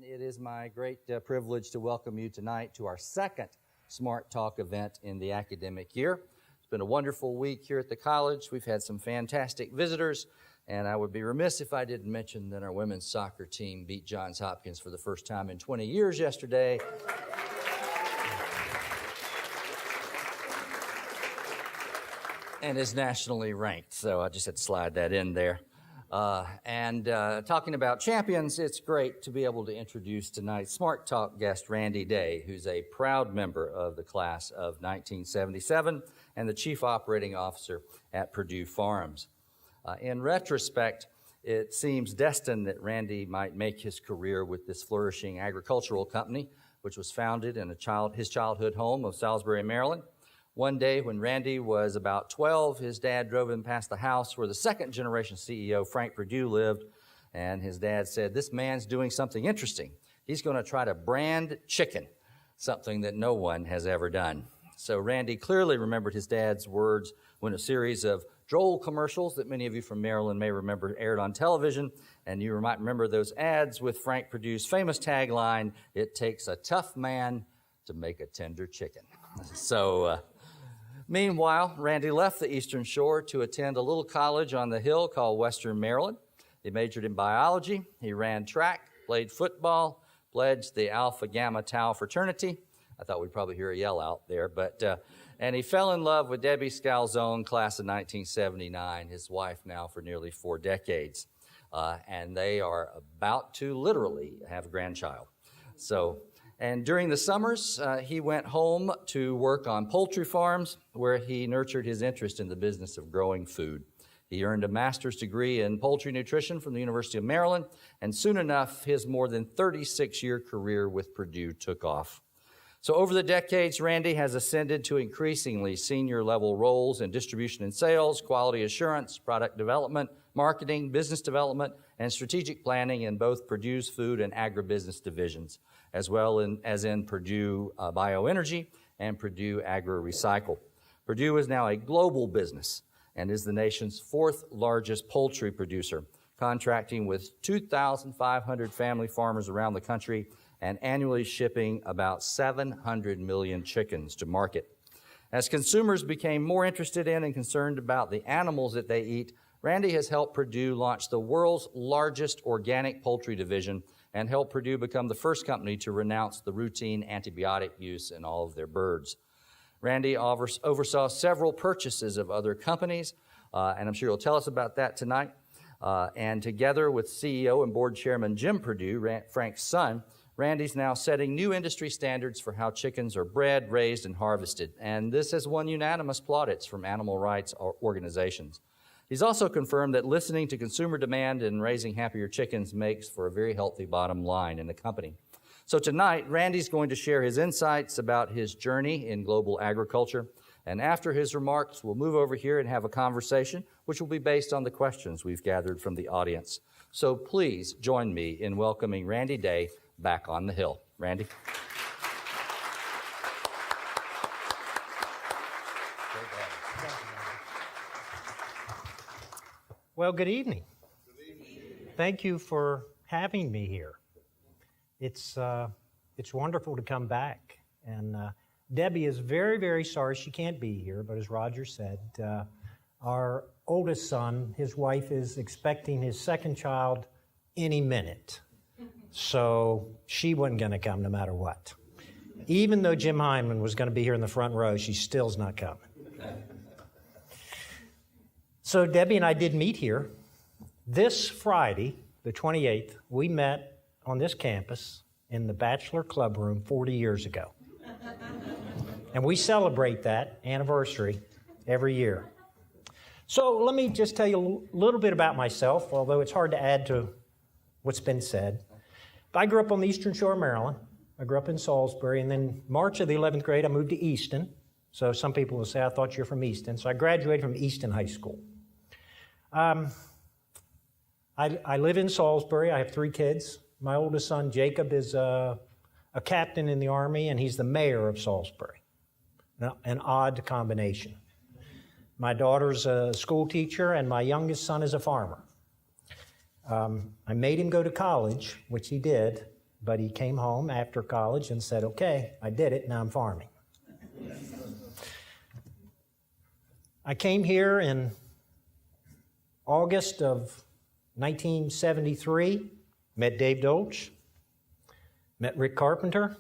It is my great privilege to welcome you tonight to our second Smart Talk event in the academic year. It's been a wonderful week here at the college. We've had some fantastic visitors, and I would be remiss if I didn't mention that our women's soccer team beat Johns Hopkins for the first time in 20 years yesterday. And is nationally ranked, so I just had to slide that in there. Talking about champions, it's great to be able to introduce tonight's Smart Talk guest, Randy Day, who's a proud member of the class of 1977 and the Chief Operating Officer at Purdue Farms. In retrospect, it seems destined that Randy might make his career with this flourishing agricultural company, which was founded in his childhood home of Salisbury, Maryland. One day when Randy was about 12, his dad drove him past the house where the second generation CEO, Frank Perdue, lived, and his dad said, "This man's doing something interesting. He's going to try to brand chicken, something that no one has ever done." So Randy clearly remembered his dad's words when a series of droll commercials that many of you from Maryland may remember aired on television, and you might remember those ads with Frank Perdue's famous tagline, "It takes a tough man to make a tender chicken." Meanwhile, Randy left the Eastern Shore to attend a little college on the Hill called Western Maryland. He majored in biology. He ran track, played football, pledged the Alpha Gamma Tau fraternity. I thought we'd probably hear a yell out there, and he fell in love with Debbie Scalzone, class of 1979, his wife now for nearly 4 decades. And they are about to literally have a grandchild. And during the summers, he went home to work on poultry farms where he nurtured his interest in the business of growing food. He earned a master's degree in poultry nutrition from the University of Maryland, and soon enough, his more than 36-year career with Purdue took off. So over the decades, Randy has ascended to increasingly senior-level roles in distribution and sales, quality assurance, product development, marketing, business development, and strategic planning in both Purdue's food and agribusiness divisions, as well as in Purdue Bioenergy and Purdue Agri-Recycle. Purdue is now a global business and is the nation's 4th largest poultry producer, contracting with 2,500 family farmers around the country and annually shipping about 700 million chickens to market. As consumers became more interested in and concerned about the animals that they eat, Randy has helped Purdue launch the world's largest organic poultry division and helped Purdue become the first company to renounce the routine antibiotic use in all of their birds. Randy oversaw several purchases of other companies, and I'm sure he'll tell us about that tonight. And together with CEO and board chairman Jim Perdue, Frank's son, Randy's now setting new industry standards for how chickens are bred, raised, and harvested. And this has won unanimous plaudits from animal rights organizations. He's also confirmed that listening to consumer demand and raising happier chickens makes for a very healthy bottom line in the company. So tonight, Randy's going to share his insights about his journey in global agriculture. And after his remarks, we'll move over here and have a conversation, which will be based on the questions we've gathered from the audience. So please join me in welcoming Randy Day back on the Hill. Randy. Well, good evening. Good evening. Thank you for having me here. It's wonderful to come back. And Debbie is very, very sorry she can't be here, but as Roger said, our oldest son, his wife is expecting his second child any minute. So she wasn't going to come no matter what. Even though Jim Hyman was going to be here in the front row, she still's not coming. So Debbie and I did meet here. This Friday, the 28th, we met on this campus in the Bachelor Club Room 40 years ago. And we celebrate that anniversary every year. So let me just tell you a little bit about myself, although it's hard to add to what's been said. I grew up on the Eastern Shore of Maryland. I grew up in Salisbury, and then March of the 11th grade, I moved to Easton. So some people will say, I thought you're from Easton. So I graduated from Easton High School. I live in Salisbury. I have 3 kids. My oldest son, Jacob, is a captain in the Army, and he's the mayor of Salisbury. Now, an odd combination. My daughter's a school teacher, and my youngest son is a farmer. I made him go to college, which he did, but he came home after college and said, okay, I did it, now I'm farming. I came here in August of 1973, met Dave Dolch, met Rick Carpenter.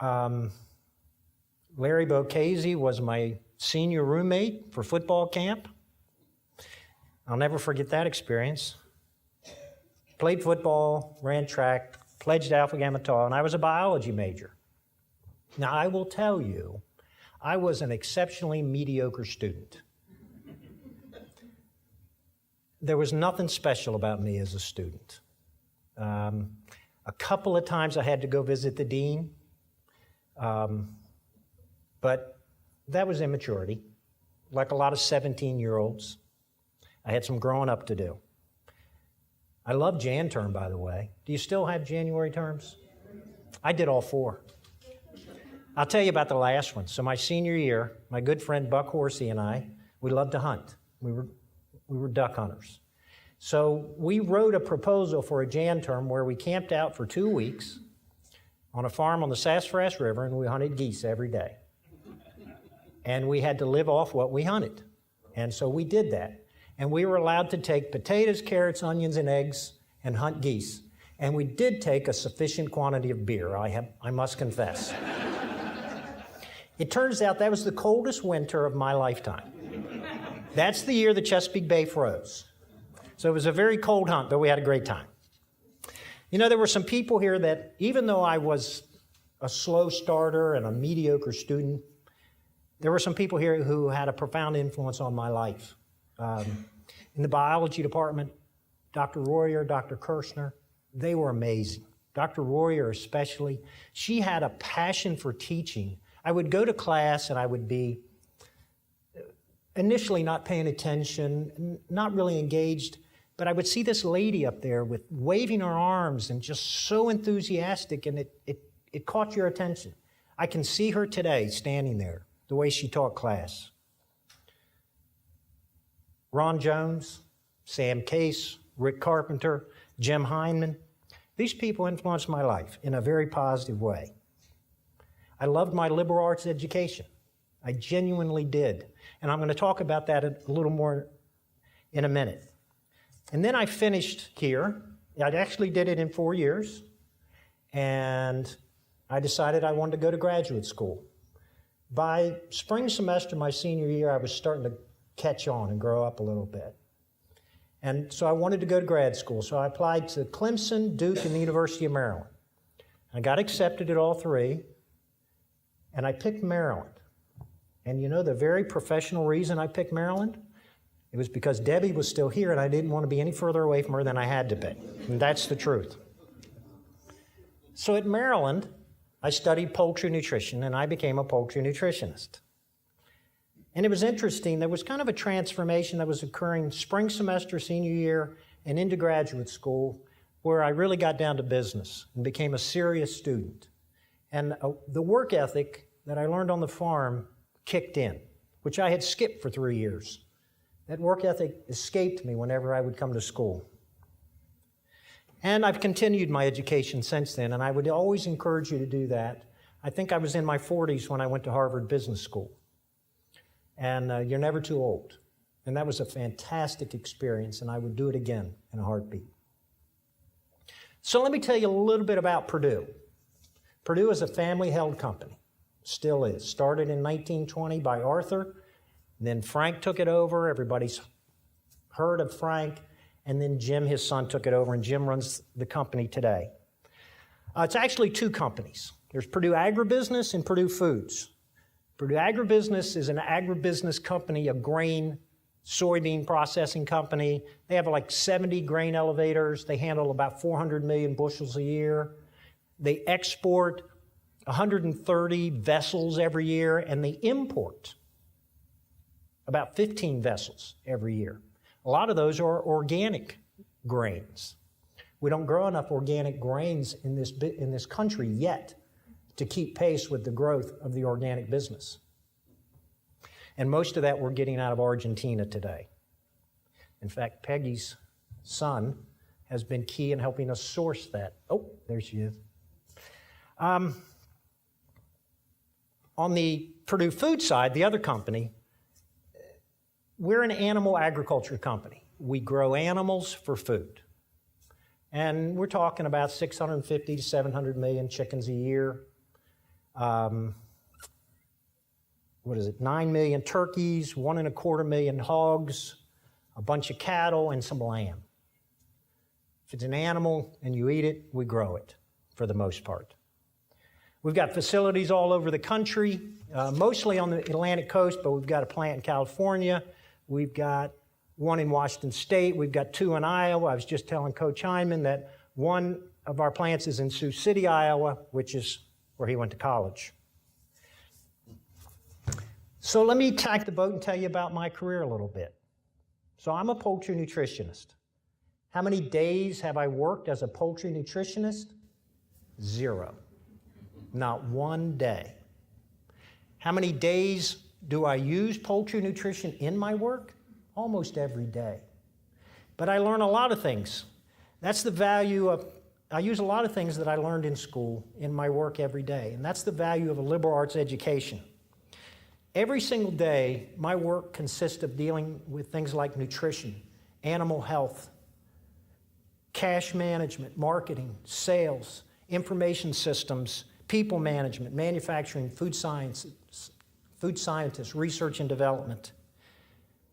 Larry Bocchese was my senior roommate for football camp. I'll never forget that experience. Played football, ran track, pledged Alpha Gamma Tau, and I was a biology major. Now, I will tell you, I was an exceptionally mediocre student. There was nothing special about me as a student. A couple of times I had to go visit the dean, but that was immaturity, like a lot of 17-year-olds. I had some growing up to do. I love Jan term, by the way. Do you still have January terms? I did all 4. I'll tell you about the last one. So my senior year, my good friend Buck Horsey and I, we loved to hunt. We were duck hunters. So we wrote a proposal for a Jan term where we camped out for 2 weeks on a farm on the Sassafras River, and we hunted geese every day. And we had to live off what we hunted. And so we did that. And we were allowed to take potatoes, carrots, onions, and eggs and hunt geese. And we did take a sufficient quantity of beer, I must confess. It turns out that was the coldest winter of my lifetime. That's the year the Chesapeake Bay froze. So it was a very cold hunt, but we had a great time. You know, there were some people here that, even though I was a slow starter and a mediocre student, there were some people here who had a profound influence on my life. In the biology department, Dr. Royer, Dr. Kirshner, they were amazing. Dr. Royer especially, she had a passion for teaching. I would go to class and I would be initially not paying attention, not really engaged, but I would see this lady up there with waving her arms and just so enthusiastic, and it caught your attention. I can see her today standing there, the way she taught class. Ron Jones, Sam Case, Rick Carpenter, Jim Heineman, these people influenced my life in a very positive way. I loved my liberal arts education. I genuinely did. And I'm going to talk about that a little more in a minute. And then I finished here. I actually did it in 4 years. And I decided I wanted to go to graduate school. By spring semester, my senior year, I was starting to catch on and grow up a little bit. And so I wanted to go to grad school. So I applied to Clemson, Duke, and the University of Maryland. I got accepted at all 3, and I picked Maryland. And you know the very professional reason I picked Maryland? It was because Debbie was still here, and I didn't want to be any further away from her than I had to be. And that's the truth. So at Maryland, I studied poultry nutrition, and I became a poultry nutritionist. And it was interesting. There was kind of a transformation that was occurring spring semester, senior year, and into graduate school, where I really got down to business and became a serious student. And the work ethic that I learned on the farm kicked in, which I had skipped for 3 years. That work ethic escaped me whenever I would come to school. And I've continued my education since then, and I would always encourage you to do that. I think I was in my 40s when I went to Harvard Business School. And you're never too old. And that was a fantastic experience, and I would do it again in a heartbeat. So let me tell you a little bit about Purdue. Purdue is a family-held company, still is. Started in 1920 by Arthur, then Frank took it over. Everybody's heard of Frank. And then Jim, his son, took it over, and Jim runs the company today. It's actually 2 companies. There's Purdue Agribusiness and Purdue Foods. Purdue Agribusiness is an agribusiness company, a grain, soybean processing company. They have like 70 grain elevators. They handle about 400 million bushels a year. They export 130 vessels every year, and they import about 15 vessels every year. A lot of those are organic grains. We don't grow enough organic grains in this country yet to keep pace with the growth of the organic business. And most of that we're getting out of Argentina today. In fact, Peggy's son has been key in helping us source that. Oh, there she is. On the Purdue Food side, the other company, we're an animal agriculture company. We grow animals for food. And we're talking about 650 to 700 million chickens a year. 9 million turkeys, 1.25 million hogs, a bunch of cattle, and some lamb. If it's an animal and you eat it, we grow it for the most part. We've got facilities all over the country, mostly on the Atlantic coast, but we've got a plant in California. We've got one in Washington State. We've got 2 in Iowa. I was just telling Coach Hyman that one of our plants is in Sioux City, Iowa, which is where he went to college. So let me tack the boat and tell you about my career a little bit. So I'm a poultry nutritionist. How many days have I worked as a poultry nutritionist? 0. Not one day. How many days do I use poultry nutrition in my work? Almost every day. But I learn a lot of things. That's the value of, I use a lot of things that I learned in school in my work every day, and that's the value of a liberal arts education. Every single day, my work consists of dealing with things like nutrition, animal health, cash management, marketing, sales, information systems, people management, manufacturing, food scientists, research and development.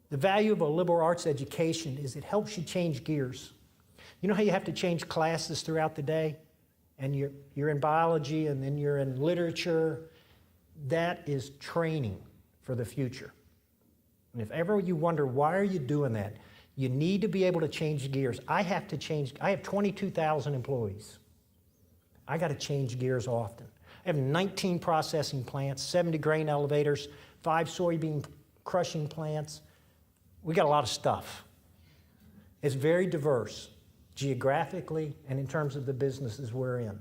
The value of a liberal arts education is it helps you change gears. You know how you have to change classes throughout the day? And you're in biology and then you're in literature. That is training for the future. And if ever you wonder, why are you doing that? You need to be able to change gears. I have 22,000 employees. I got to change gears often. I have 19 processing plants, 70 grain elevators, 5 soybean crushing plants. We got a lot of stuff. It's very diverse, geographically and in terms of the businesses we're in.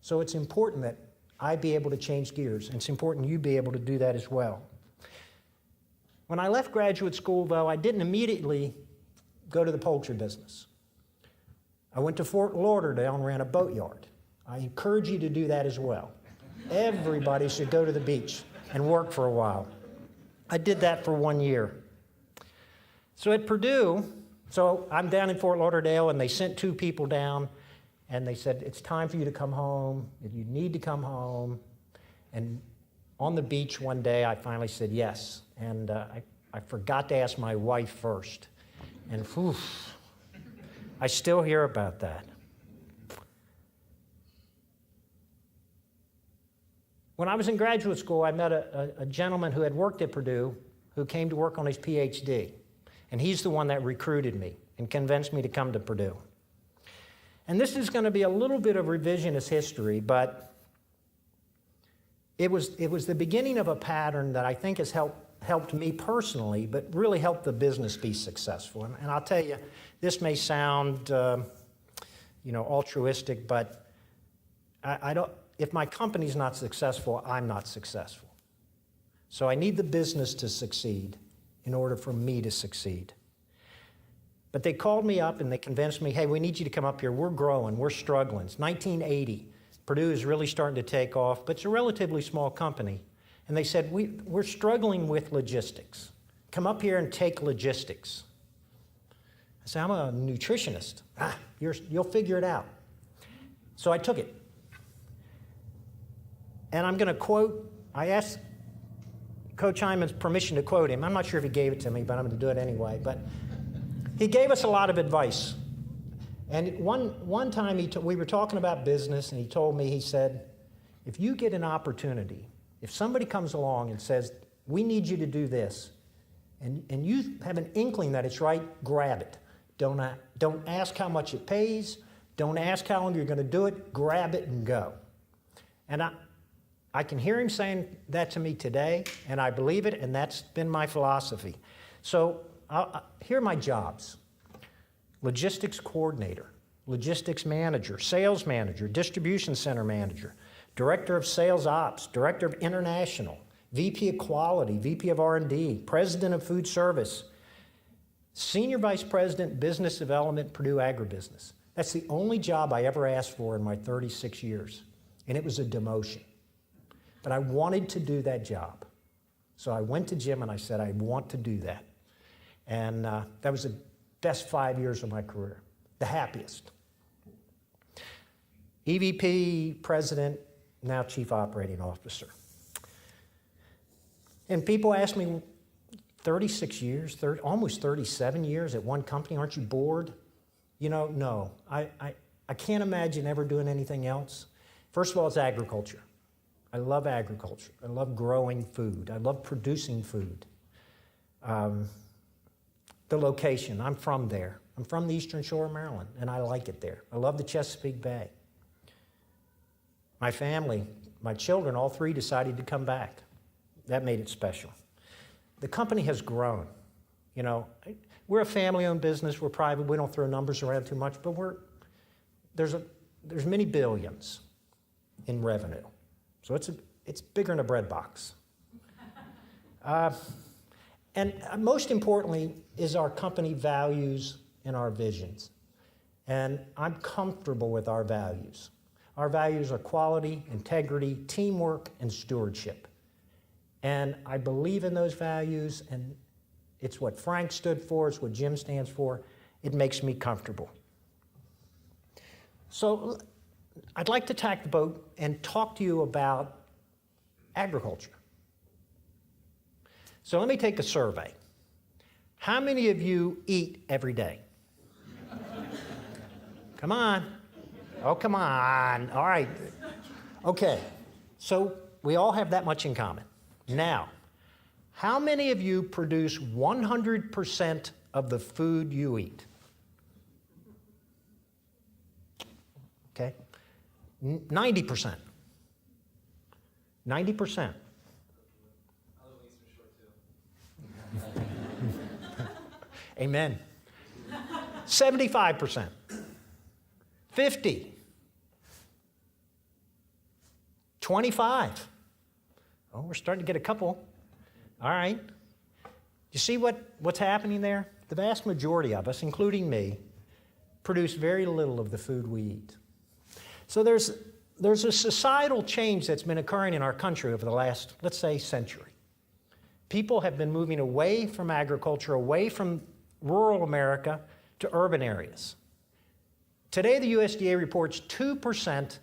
So it's important that I be able to change gears, and it's important you be able to do that as well. When I left graduate school, though, I didn't immediately go to the poultry business. I went to Fort Lauderdale and ran a boatyard. I encourage you to do that as well. Everybody should go to the beach and work for a while. I did that for 1 year. So at Purdue, so I'm down in Fort Lauderdale, and they sent 2 people down, and they said, it's time for you to come home, you need to come home. And on the beach one day, I finally said yes. And I forgot to ask my wife first. And whew, I still hear about that. When I was in graduate school, I met a gentleman who had worked at Purdue who came to work on his PhD. And he's the one that recruited me and convinced me to come to Purdue. And this is going to be a little bit of revisionist history, but it was the beginning of a pattern that I think has helped me personally, but really helped the business be successful. And I'll tell you, this may sound altruistic, but I don't. If my company's not successful, I'm not successful. So I need the business to succeed in order for me to succeed. But they called me up and they convinced me, hey, we need you to come up here. We're growing. We're struggling. It's 1980. Purdue is really starting to take off, but it's a relatively small company. And they said, we're struggling with logistics. Come up here and take logistics. I said, I'm a nutritionist. You'll figure it out. So I took it. And I'm going to quote, I asked Coach Hyman's permission to quote him. I'm not sure if he gave it to me, but I'm going to do it anyway. But he gave us a lot of advice. And one time we were talking about business, and he told me, he said, if you get an opportunity, if somebody comes along and says, we need you to do this, and you have an inkling that it's right, grab it. Don't ask how much it pays. Don't ask how long you're going to do it. Grab it and go. And I can hear him saying that to me today, and I believe it, and that's been my philosophy. So here are my jobs. Logistics coordinator, logistics manager, sales manager, distribution center manager, director of sales ops, director of international, VP of quality, VP of R&D, president of food service, senior vice president, business development, Purdue Agribusiness. That's the only job I ever asked for in my 36 years, and it was a demotion. But I wanted to do that job. So I went to Jim and I said, I want to do that. And that was the best 5 years of my career, the happiest. EVP, president, now chief operating officer. And people ask me, 36 years, almost 37 years at one company, aren't you bored? You know, no. I can't imagine ever doing anything else. First of all, it's agriculture. I love agriculture. I love growing food. I love producing food. The location, I'm from there. I'm from the Eastern Shore of Maryland, and I like it there. I love the Chesapeake Bay. My family, my children, all three decided to come back. That made it special. The company has grown. You know, we're a family-owned business. We're private. We don't throw numbers around too much, but there's many billions in revenue. So it's bigger than a bread box. And most importantly is our company values and our visions. And I'm comfortable with our values. Our values are quality, integrity, teamwork, and stewardship. And I believe in those values, and it's what Frank stood for, it's what Jim stands for. It makes me comfortable. So I'd like to tack the boat and talk to you about agriculture. So let me take a survey. How many of you eat every day? Come on. Oh, come on. All right. Okay. So we all have that much in common. Now, how many of you produce 100% of the food you eat? Okay. 90%. 90%. Amen. 75%. 50. 25. Oh, we're starting to get a couple. All right. You see what's happening there? The vast majority of us, including me, produce very little of the food we eat. So there's a societal change that's been occurring in our country over the last, let's say, century. People have been moving away from agriculture, away from rural America to urban areas. Today, the USDA reports 2%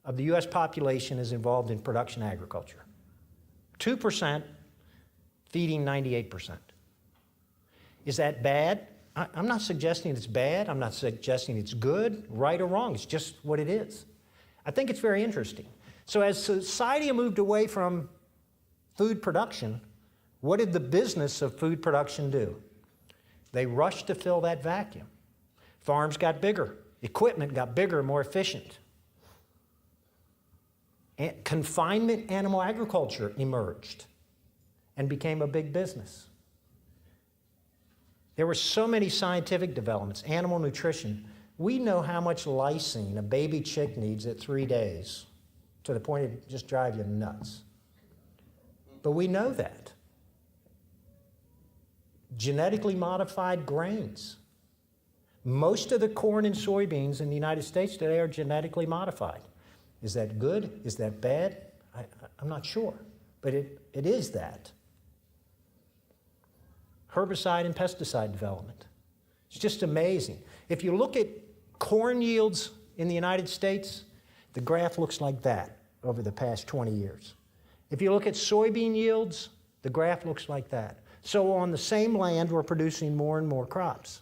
of the U.S. population is involved in production agriculture. 2% feeding 98%. Is that bad? I'm not suggesting it's bad. I'm not suggesting it's good, right or wrong. It's just what it is. I think it's very interesting. So as society moved away from food production, what did the business of food production do? They rushed to fill that vacuum. Farms got bigger. Equipment got bigger, more efficient. And confinement animal agriculture emerged and became a big business. There were so many scientific developments, animal nutrition. We know how much lysine a baby chick needs at 3 days, to the point it just drives you nuts. But we know that. Genetically modified grains. Most of the corn and soybeans in the United States today are genetically modified. Is that good? Is that bad? I'm not sure, but it is that. Herbicide and pesticide development. It's just amazing. If you look at corn yields in the United States, the graph looks like that over the past 20 years. If you look at soybean yields, the graph looks like that. So on the same land, we're producing more and more crops.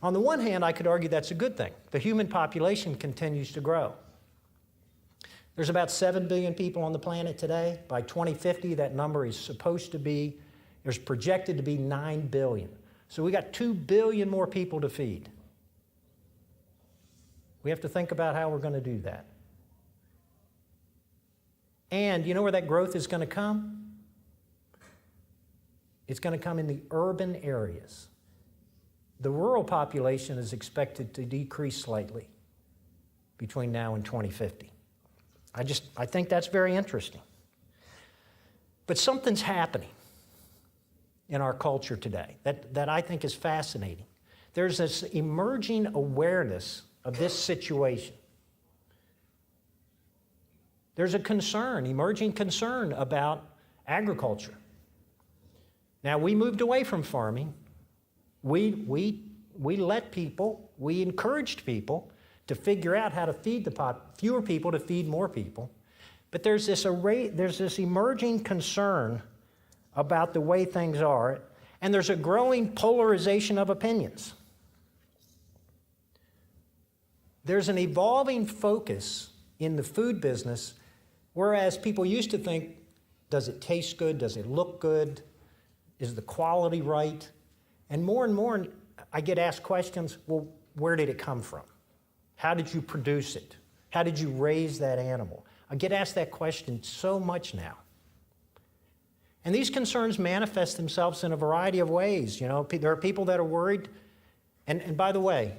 On the one hand, I could argue that's a good thing. The human population continues to grow. There's about 7 billion people on the planet today. By 2050, that number is there's projected to be 9 billion. So we got 2 billion more people to feed. We have to think about how we're going to do that. And you know where that growth is going to come? It's going to come in the urban areas. The rural population is expected to decrease slightly between now and 2050. I think that's very interesting. But something's happening in our culture today that I think is fascinating. there's this emerging awareness of this situation. There's a concern, emerging concern about agriculture. Now, we moved away from farming. We let people, we encouraged people to figure out how to feed fewer people to feed more people. But there's this emerging concern about the way things are, and there's a growing polarization of opinions. There's an evolving focus in the food business, whereas people used to think, does it taste good? Does it look good? Is the quality right? And more, I get asked questions, well, where did it come from? How did you produce it? How did you raise that animal? I get asked that question so much now. And these concerns manifest themselves in a variety of ways. You know, there are people that are worried. And by the way,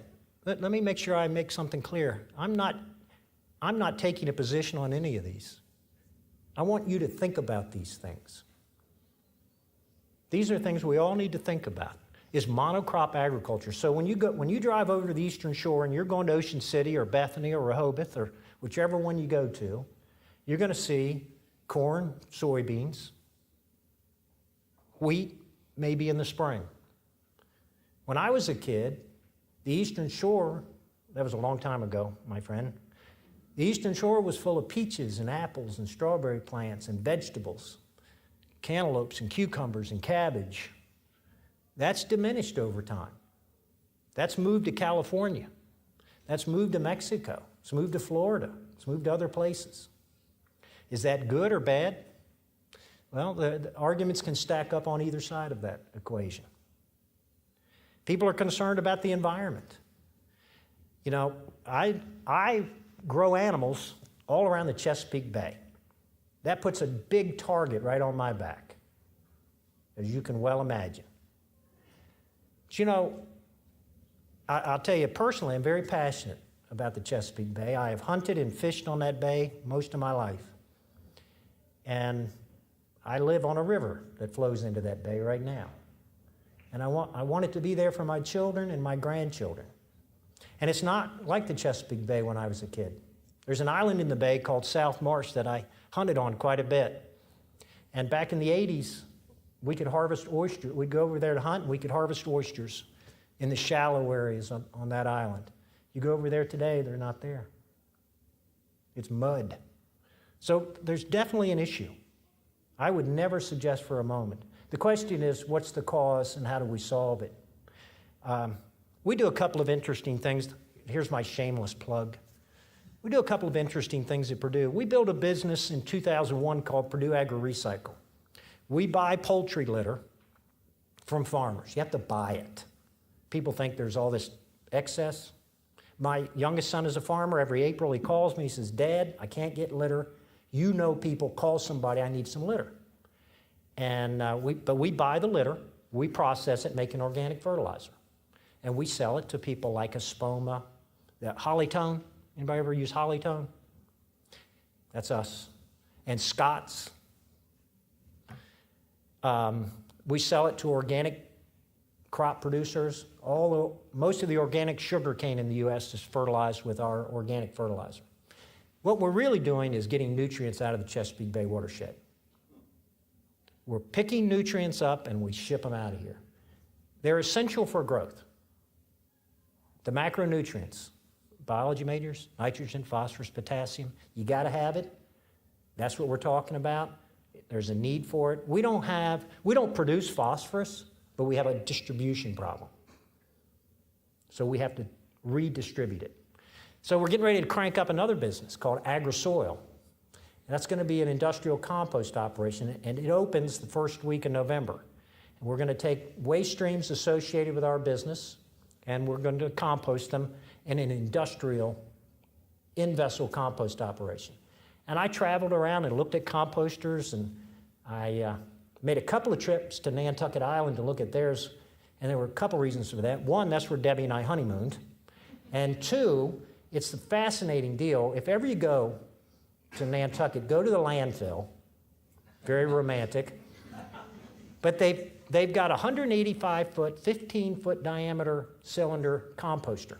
let me make sure I make something clear. I'm not taking a position on any of these. I want you to think about these things. These are things we all need to think about. Is monocrop agriculture. So when you drive over to the Eastern Shore and you're going to Ocean City or Bethany or Rehoboth or whichever one you go to, you're going to see corn, soybeans, wheat, maybe in the spring. When I was a kid, the Eastern Shore, that was a long time ago, my friend, the Eastern Shore was full of peaches and apples and strawberry plants and vegetables, cantaloupes and cucumbers and cabbage. That's diminished over time. That's moved to California. That's moved to Mexico. It's moved to Florida. It's moved to other places. Is that good or bad? Well, the arguments can stack up on either side of that equation. People are concerned about the environment. You know, I grow animals all around the Chesapeake Bay. That puts a big target right on my back, as you can well imagine. But you know, I'll tell you personally, I'm very passionate about the Chesapeake Bay. I have hunted and fished on that bay most of my life. And I live on a river that flows into that bay right now. And I want it to be there for my children and my grandchildren. And it's not like the Chesapeake Bay when I was a kid. There's an island in the bay called South Marsh that I hunted on quite a bit. And back in the 80s, we could harvest oysters. We'd go over there to hunt, and we could harvest oysters in the shallow areas on that island. You go over there today, they're not there. It's mud. So there's definitely an issue. I would never suggest for a moment. The question is, what's the cause and how do we solve it? We do a couple of interesting things. Here's my shameless plug. We do a couple of interesting things at Purdue. We built a business in 2001 called Purdue Agri-Recycle. We buy poultry litter from farmers. You have to buy it. People think there's all this excess. My youngest son is a farmer. Every April he calls me. He says, Dad, I can't get litter. You know people, call somebody, I need some litter. And we buy the litter. We process it, make an organic fertilizer. And we sell it to people like Espoma, Hollytone. Anybody ever use Hollytone? That's us. And Scott's. We sell it to organic crop producers. Most of the organic sugar cane in the U.S. is fertilized with our organic fertilizer. What we're really doing is getting nutrients out of the Chesapeake Bay watershed. We're picking nutrients up and we ship them out of here. They're essential for growth. The macronutrients, biology majors, nitrogen, phosphorus, potassium, you got to have it. That's what we're talking about. There's a need for it. We don't produce phosphorus, but we have a distribution problem. So we have to redistribute it. So we're getting ready to crank up another business called AgriSoil. And that's going to be an industrial compost operation, and it opens the first week of November. And we're going to take waste streams associated with our business, and we're going to compost them in an industrial in-vessel compost operation. And I traveled around and looked at composters, and I made a couple of trips to Nantucket Island to look at theirs, and there were a couple reasons for that. One, that's where Debbie and I honeymooned. And two, it's a fascinating deal. If ever you go to Nantucket, go to the landfill, very romantic, But they've got a 185-foot, 15-foot diameter cylinder composter.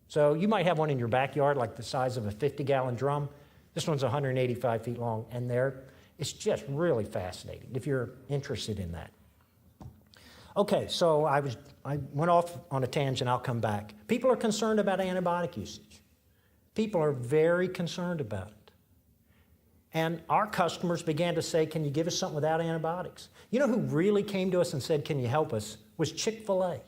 So you might have one in your backyard like the size of a 50-gallon drum. This one's 185 feet long, and it's just really fascinating if you're interested in that. Okay, so I went off on a tangent. I'll come back. People are concerned about antibiotic usage. People are very concerned about it. And our customers began to say, can you give us something without antibiotics? You know who really came to us and said, can you help us? Was Chick-fil-A.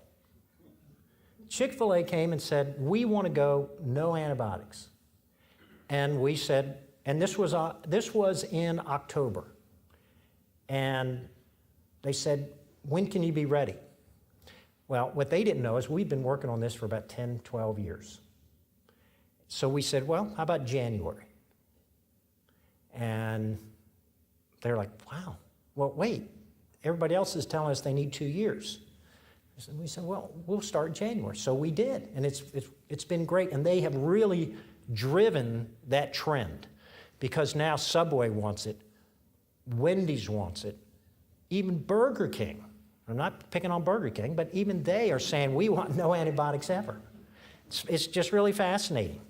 Chick-fil-A came and said, we want to go no antibiotics. And we said, and this was in October. And they said, when can you be ready? Well, what they didn't know is we've been working on this for about 10, 12 years. So we said, well, how about January? And they're like, wow, well, wait, everybody else is telling us they need 2 years. And we said, well, we'll start in January. So we did, and it's been great. And they have really driven that trend because now Subway wants it, Wendy's wants it, even Burger King. I'm not picking on Burger King, but even they are saying we want no antibiotics ever. It's just really fascinating.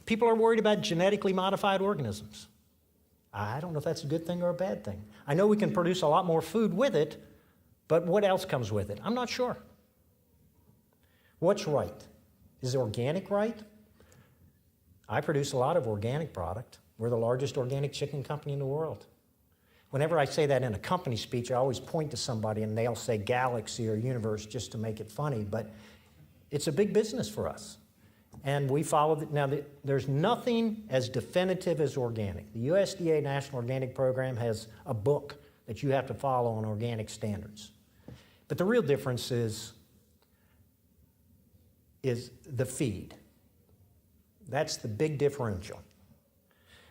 People are worried about genetically modified organisms. I don't know if that's a good thing or a bad thing. I know we can produce a lot more food with it, but what else comes with it? I'm not sure. What's right? Is organic right? I produce a lot of organic product. We're the largest organic chicken company in the world. Whenever I say that in a company speech, I always point to somebody and they'll say galaxy or universe just to make it funny, but it's a big business for us. And we follow it. Now, there's nothing as definitive as organic. The USDA National Organic Program has a book that you have to follow on organic standards. But the real difference is the feed. That's the big differential.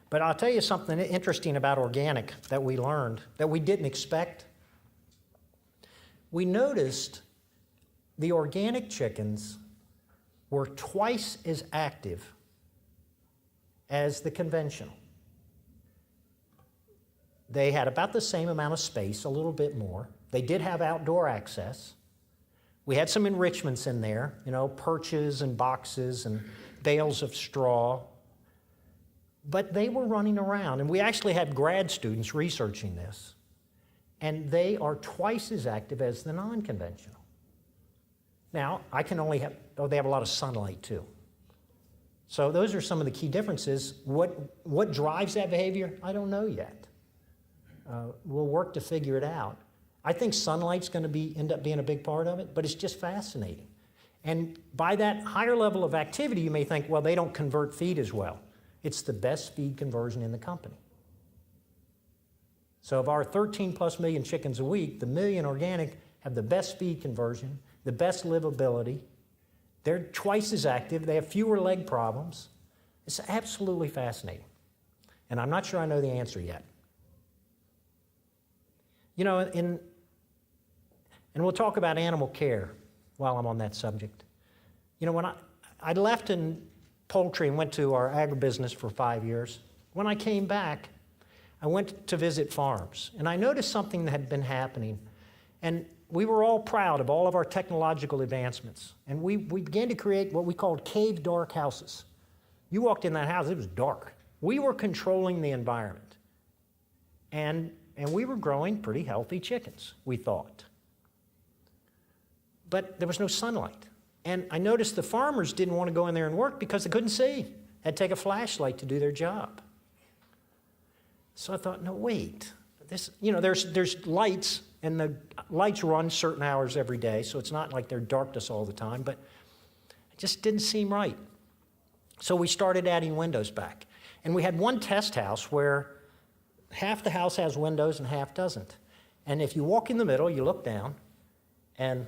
But I'll tell you something interesting about organic that we learned that we didn't expect. We noticed the organic chickens were twice as active as the conventional. They had about the same amount of space, a little bit more. They did have outdoor access. We had some enrichments in there, perches and boxes and bales of straw. But they were running around, and we actually had grad students researching this, and they are twice as active as the non-conventional. Now, they have a lot of sunlight too. So those are some of the key differences. What drives that behavior? I don't know yet. We'll work to figure it out. I think sunlight's going to end up being a big part of it, but it's just fascinating. And by that higher level of activity, you may think, well, they don't convert feed as well. It's the best feed conversion in the company. So of our 13 plus million chickens a week, the million organic have the best feed conversion, the best livability. They're twice as active. They have fewer leg problems. It's absolutely fascinating. And I'm not sure I know the answer yet. And we'll talk about animal care while I'm on that subject. When I left in poultry and went to our agribusiness for 5 years, when I came back, I went to visit farms. And I noticed something that had been happening. And we were all proud of all of our technological advancements. And we began to create what we called cave dark houses. You walked in that house, it was dark. We were controlling the environment. And we were growing pretty healthy chickens, we thought. But there was no sunlight. And I noticed the farmers didn't want to go in there and work because they couldn't see. Had to take a flashlight to do their job. So I thought, no, wait. There's lights, and the lights run certain hours every day, so it's not like they're darkness all the time, but it just didn't seem right. So we started adding windows back. And we had one test house where half the house has windows and half doesn't. And if you walk in the middle, you look down, and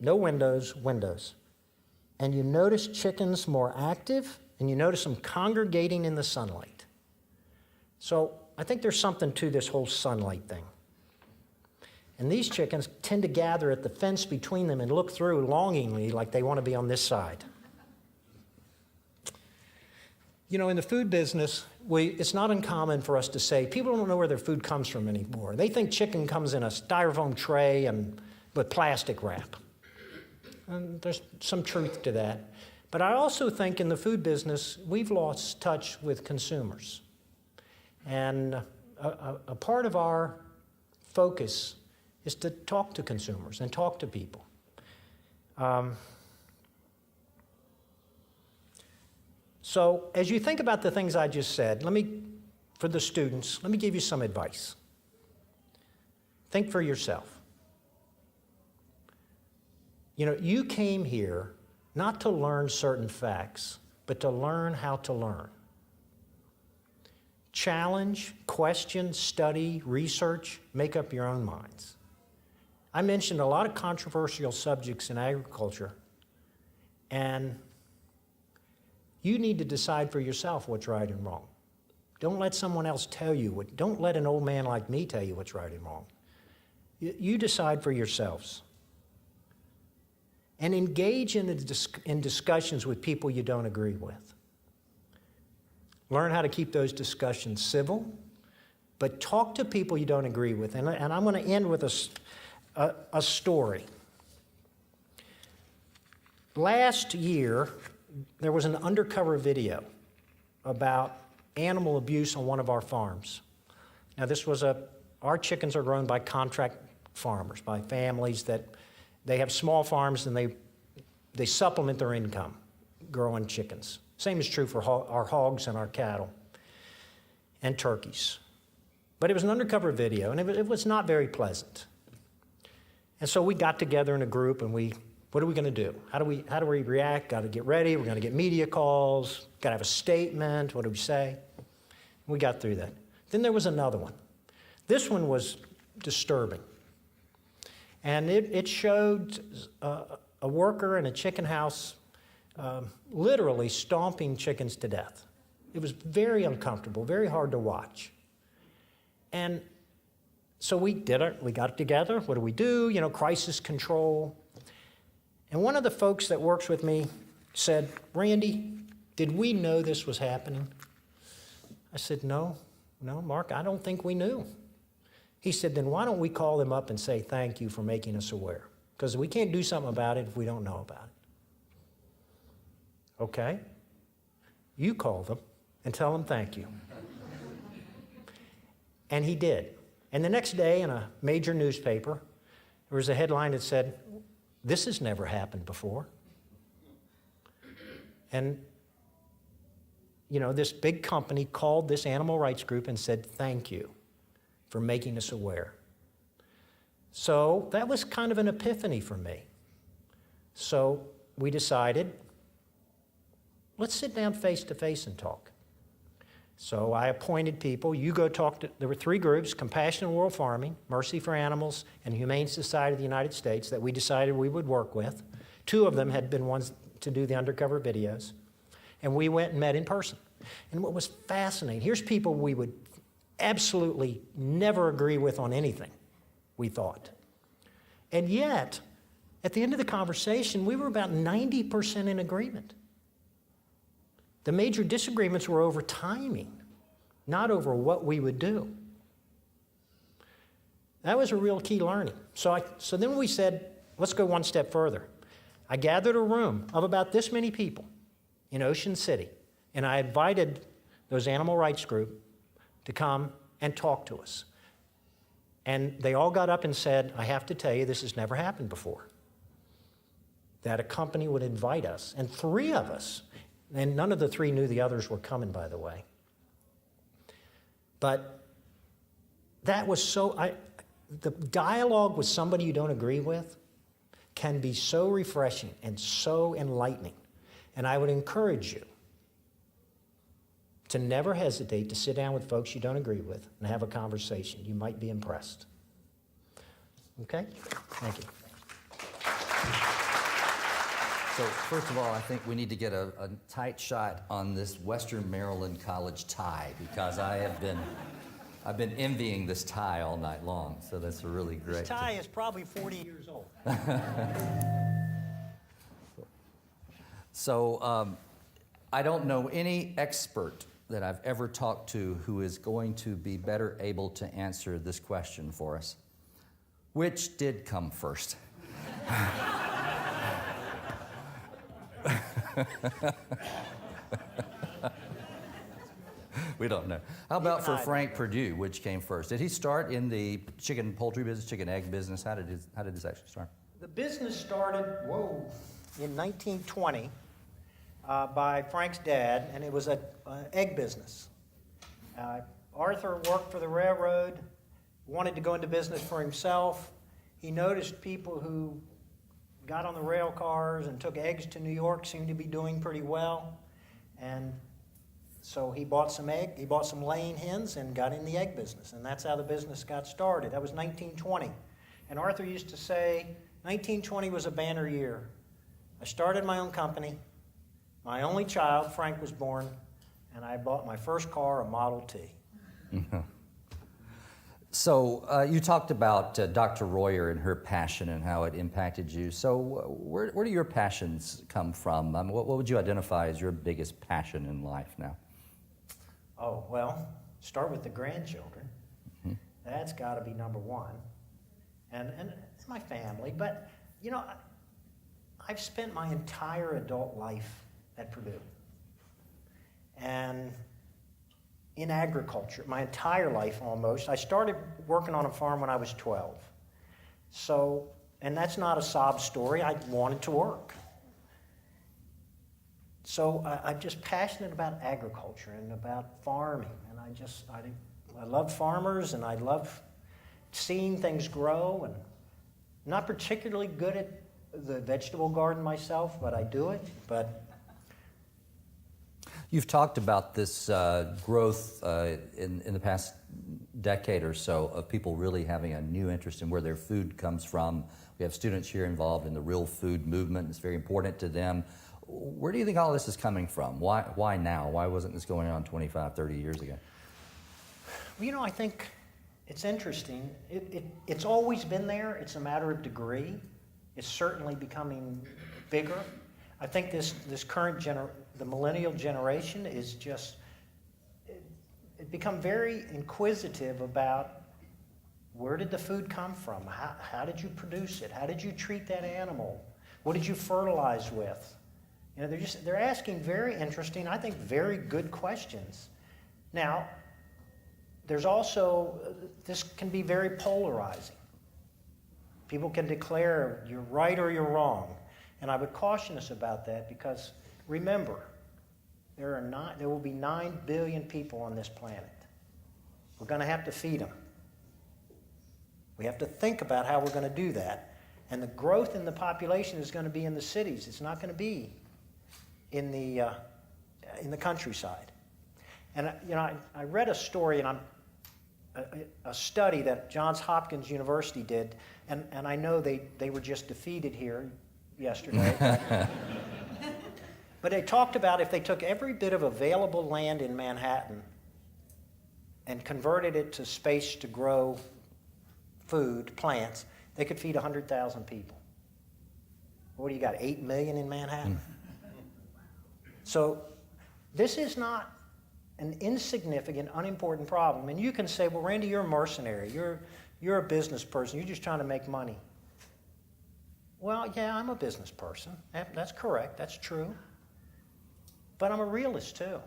no windows, windows. And you notice chickens more active, and you notice them congregating in the sunlight. So I think there's something to this whole sunlight thing. And these chickens tend to gather at the fence between them and look through longingly like they want to be on this side. You know, in the food business, it's not uncommon for us to say, people don't know where their food comes from anymore. They think chicken comes in a styrofoam tray and with plastic wrap. And there's some truth to that. But I also think in the food business, we've lost touch with consumers. And a part of our focus is to talk to consumers and talk to people. So as you think about the things I just said, for the students, let me give you some advice. Think for yourself. You know, you came here not to learn certain facts, but to learn how to learn. Challenge, question, study, research, make up your own minds. I mentioned a lot of controversial subjects in agriculture, and you need to decide for yourself what's right and wrong. Don't let someone else tell you don't let an old man like me tell you what's right and wrong. You decide for yourselves. And engage in discussions with people you don't agree with. Learn how to keep those discussions civil, but talk to people you don't agree with. And I'm going to end with a story. Last year, there was an undercover video about animal abuse on one of our farms. Now, our chickens are grown by contract farmers, by families that they have small farms and they supplement their income growing chickens. Same is true for our hogs and our cattle and turkeys. But it was an undercover video, and it was not very pleasant. And so we got together in a group, and what are we going to do? How do we react? Got to get ready. We're going to get media calls. Got to have a statement. What do we say? We got through that. Then there was another one. This one was disturbing. And it showed a worker in a chicken house literally stomping chickens to death. It was very uncomfortable, very hard to watch. And so we got it together. What do we do? You know, crisis control. And one of the folks that works with me said, "Randy, did we know this was happening?" I said, No, Mark, I don't think we knew. He said, "Then why don't we call them up and say thank you for making us aware? Because we can't do something about it if we don't know about it." Okay. You call them and tell them thank you. And he did. And the next day in a major newspaper, there was a headline that said, "This has never happened before." And, you know, this big company called this animal rights group and said, "Thank you for making us aware." So that was kind of an epiphany for me. So we decided, let's sit down face to face and talk. So I appointed people. You go talk to, there were 3 groups, Compassion in Rural Farming, Mercy for Animals, and Humane Society of the United States that we decided we would work with. 2 of them had been ones to do the undercover videos. And we went and met in person. And what was fascinating, here's people we would absolutely never agree with on anything, we thought. And yet, at the end of the conversation, we were about 90% in agreement. The major disagreements were over timing, not over what we would do. That was a real key learning. So then we said, let's go one step further. I gathered a room of about this many people in Ocean City, and I invited those animal rights group to come and talk to us. And they all got up and said, "I have to tell you, this has never happened before." That a company would invite us, and 3 of us, and none of the 3 knew the others were coming, by the way. But that was the dialogue with somebody you don't agree with can be so refreshing and so enlightening. And I would encourage you to never hesitate to sit down with folks you don't agree with and have a conversation. You might be impressed. Okay? Thank you. So first of all, I think we need to get a tight shot on this Western Maryland College tie, because I've been envying this tie all night long. So that's a really great. This tie is probably 40 years old. So I don't know any expert that I've ever talked to who is going to be better able to answer this question for us. Which did come first? We don't know. How about for Frank Perdue, which came first? Did he start in the chicken poultry business, chicken egg business? How did this actually start? The business started, in 1920 by Frank's dad, and it was an egg business. Arthur worked for the railroad, wanted to go into business for himself. He noticed people who got on the rail cars and took eggs to New York seemed to be doing pretty well. And so he bought some laying hens and got in the egg business. And that's how the business got started. That was 1920. And Arthur used to say, 1920 was a banner year. I started my own company. My only child, Frank, was born. And I bought my first car, a Model T. So you talked about Dr. Royer and her passion and how it impacted you. So where do your passions come from? What would you identify as your biggest passion in life now? Oh, well, start with the grandchildren. Mm-hmm. That's got to be number one. And my family. But, you know, I've spent my entire adult life at Purdue. And in agriculture, my entire life almost. I started working on a farm when I was 12. So, and that's not a sob story. I wanted to work. So I'm just passionate about agriculture and about farming. And I love farmers, and I love seeing things grow. And not particularly good at the vegetable garden myself, but I do it. But you've talked about this growth in the past decade or so of people really having a new interest in where their food comes from. We have students here involved in the real food movement. It's very important to them. Where do you think all this is coming from? Why now? Why wasn't this going on 25, 30 years ago? Well, you know, I think it's interesting. It's always been there. It's a matter of degree. It's certainly becoming bigger. I think this current the millennial generation is just, it become very inquisitive about where did the food come from? How did you produce it? How did you treat that animal? What did you fertilize with? You know, they're asking very interesting, I think very good questions. Now, there's also, this can be very polarizing. People can declare you're right or you're wrong. And I would caution us about that because remember, there will be 9 billion people on this planet. We're going to have to feed them. We have to think about how we're going to do that. And the growth in the population is going to be in the cities. It's not going to be in the countryside. And you know, I read a story, and a study that Johns Hopkins University did, and I know they were just defeated here yesterday. But they talked about if they took every bit of available land in Manhattan and converted it to space to grow food, plants, they could feed 100,000 people. What do you got, 8 million in Manhattan? So this is not an insignificant, unimportant problem. And you can say, well, Randy, you're a mercenary. You're a business person. You're just trying to make money. Well, yeah, I'm a business person. That's correct. That's true. But I'm a realist, too.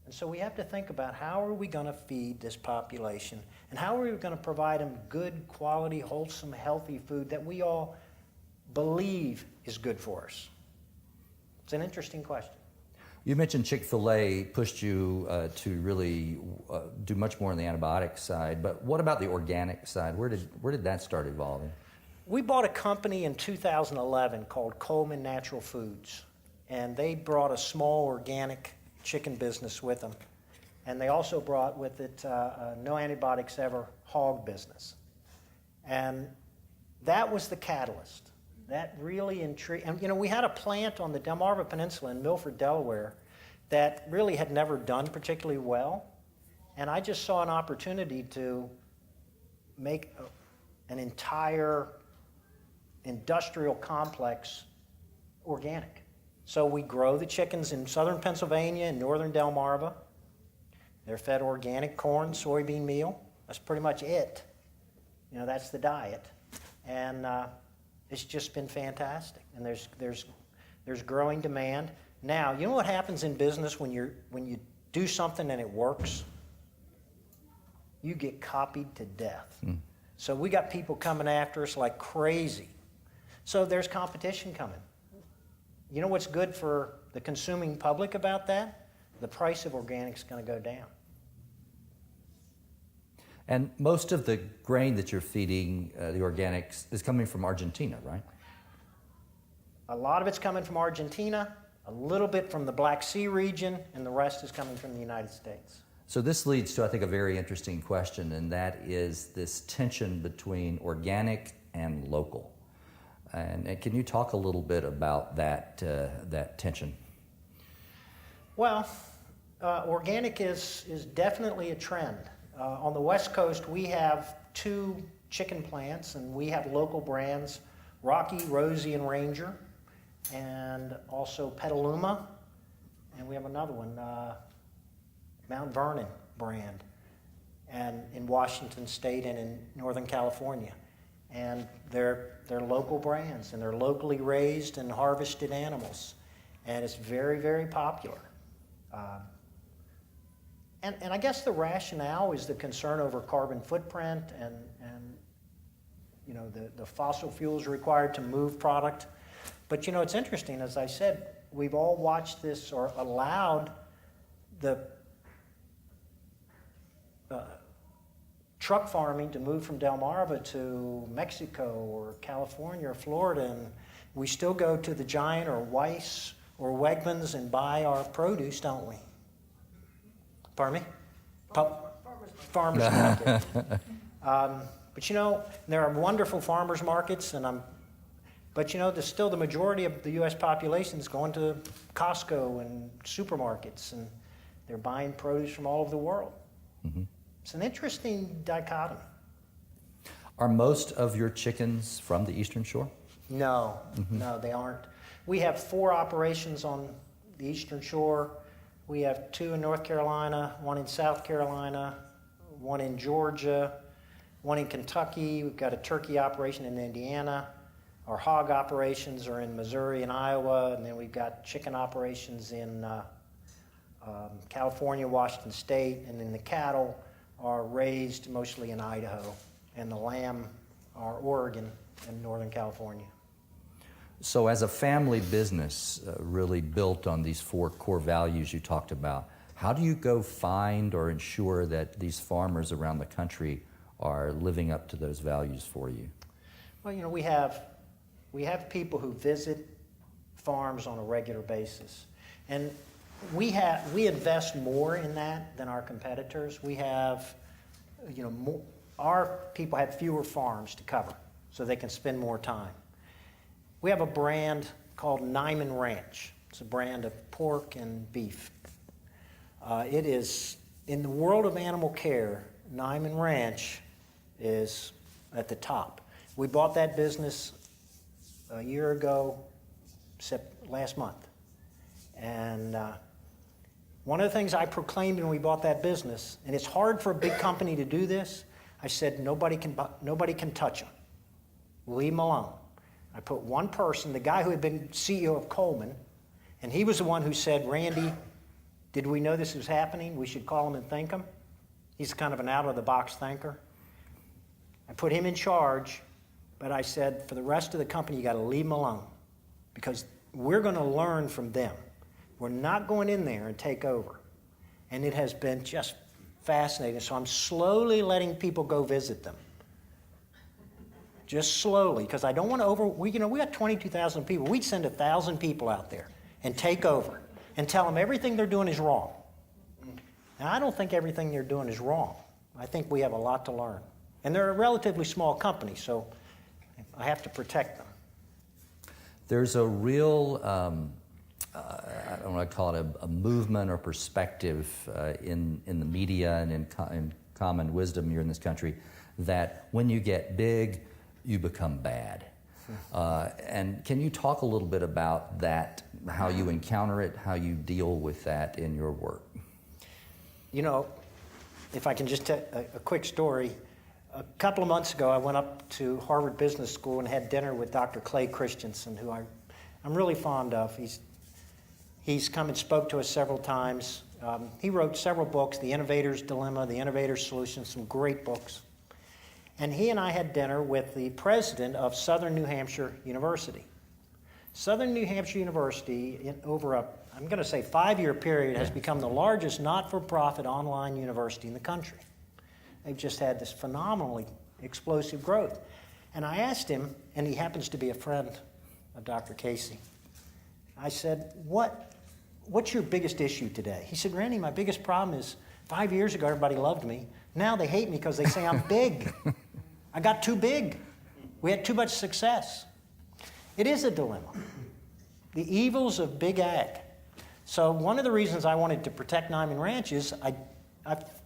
And so we have to think about how are we going to feed this population, and how are we going to provide them good, quality, wholesome, healthy food that we all believe is good for us. It's an interesting question. You mentioned Chick-fil-A pushed you to really do much more on the antibiotic side, but what about the organic side? Where did that start evolving? We bought a company in 2011 called Coleman Natural Foods, and they brought a small organic chicken business with them, and they also brought with it a no antibiotics ever hog business. And that was the catalyst. That really intrigued. And you know, we had a plant on the Delmarva Peninsula in Milford, Delaware, that really had never done particularly well. And I just saw an opportunity to make an entire industrial complex organic. So we grow the chickens in southern Pennsylvania and northern Delmarva. They're fed organic corn, soybean meal. That's pretty much it. You know, that's the diet. And it's just been fantastic. And there's growing demand. Now, you know what happens in business when you do something and it works? You get copied to death. So we got people coming after us like crazy. So there's competition coming. You know what's good for the consuming public about that? The price of organic is going to go down. And most of the grain that you're feeding, the organics, is coming from Argentina, right? A lot of it's coming from Argentina, a little bit from the Black Sea region, and the rest is coming from the United States. So this leads to, I think, a very interesting question, and that is this tension between organic and local. And can you talk a little bit about that tension? Well, organic is definitely a trend. On the West Coast, we have 2 chicken plants, and we have local brands, Rocky, Rosie, and Ranger, and also Petaluma, and we have another one, Mount Vernon brand, and in Washington State and in Northern California. And they're local brands, and they're locally raised and harvested animals, and it's very, very popular. And I guess the rationale is the concern over carbon footprint and you know, the fossil fuels required to move product. But you know, it's interesting, as I said, we've all watched this or allowed the truck farming to move from Delmarva to Mexico or California or Florida, and we still go to the Giant or Weis or Wegmans and buy our produce, don't we? Pardon me? Farmers market. But you know, there are wonderful farmers markets, but you know, there's still the majority of the U.S. population is going to Costco and supermarkets, and they're buying produce from all over the world. Mm-hmm. It's an interesting dichotomy. Are most of your chickens from the Eastern Shore? No, no, they aren't. We have 4 operations on the Eastern Shore. We have 2 in North Carolina, 1 in South Carolina, 1 in Georgia, 1 in Kentucky. We've got a turkey operation in Indiana. Our hog operations are in Missouri and Iowa, and then we've got chicken operations in California, Washington State, and then the cattle are raised mostly in Idaho, and the lamb are Oregon and Northern California. So as a family business really built on these 4 core values you talked about, how do you go find or ensure that these farmers around the country are living up to those values for you? Well, you know, we have people who visit farms on a regular basis, and we invest more in that than our competitors. We have, you know, our people have fewer farms to cover, so they can spend more time. We have a brand called Niman Ranch. It's a brand of pork and beef. It is, in the world of animal care, Niman Ranch is at the top. We bought that business a year ago, last month. And one of the things I proclaimed when we bought that business, and it's hard for a big company to do this, I said, nobody can touch them. Leave them alone. I put one person, the guy who had been CEO of Coleman, and he was the one who said, Randy, did we know this was happening? We should call him and thank him. He's kind of an out-of-the-box thinker. I put him in charge, but I said, for the rest of the company, you got to leave them alone because we're going to learn from them. We're not going in there and take over. And it has been just fascinating. So I'm slowly letting people go visit them. Just slowly, because I don't want to we got 22,000 people. We'd send 1,000 people out there and take over and tell them everything they're doing is wrong. Now, I don't think everything they're doing is wrong. I think we have a lot to learn. And they're a relatively small company, so I have to protect them. There's a real, I don't want to call it a movement or perspective in the media and in common wisdom here in this country that when you get big, you become bad. And can you talk a little bit about that, how you encounter it, how you deal with that in your work? You know, if I can just tell a quick story. A couple of months ago, I went up to Harvard Business School and had dinner with Dr. Clay Christensen, who I'm really fond of. He's come and spoke to us several times. He wrote several books, The Innovator's Dilemma, The Innovator's Solution, some great books. And he and I had dinner with the president of Southern New Hampshire University. Southern New Hampshire University, over a, I'm going to say 5-year period, has become the largest not-for-profit online university in the country. They've just had this phenomenally explosive growth. And I asked him, and he happens to be a friend of Dr. Casey, I said, what's your biggest issue today? He said, Randy, my biggest problem is 5 years ago everybody loved me. Now they hate me because they say I'm big. I got too big. We had too much success. It is a dilemma. The evils of big ag. So one of the reasons I wanted to protect Niman Ranch is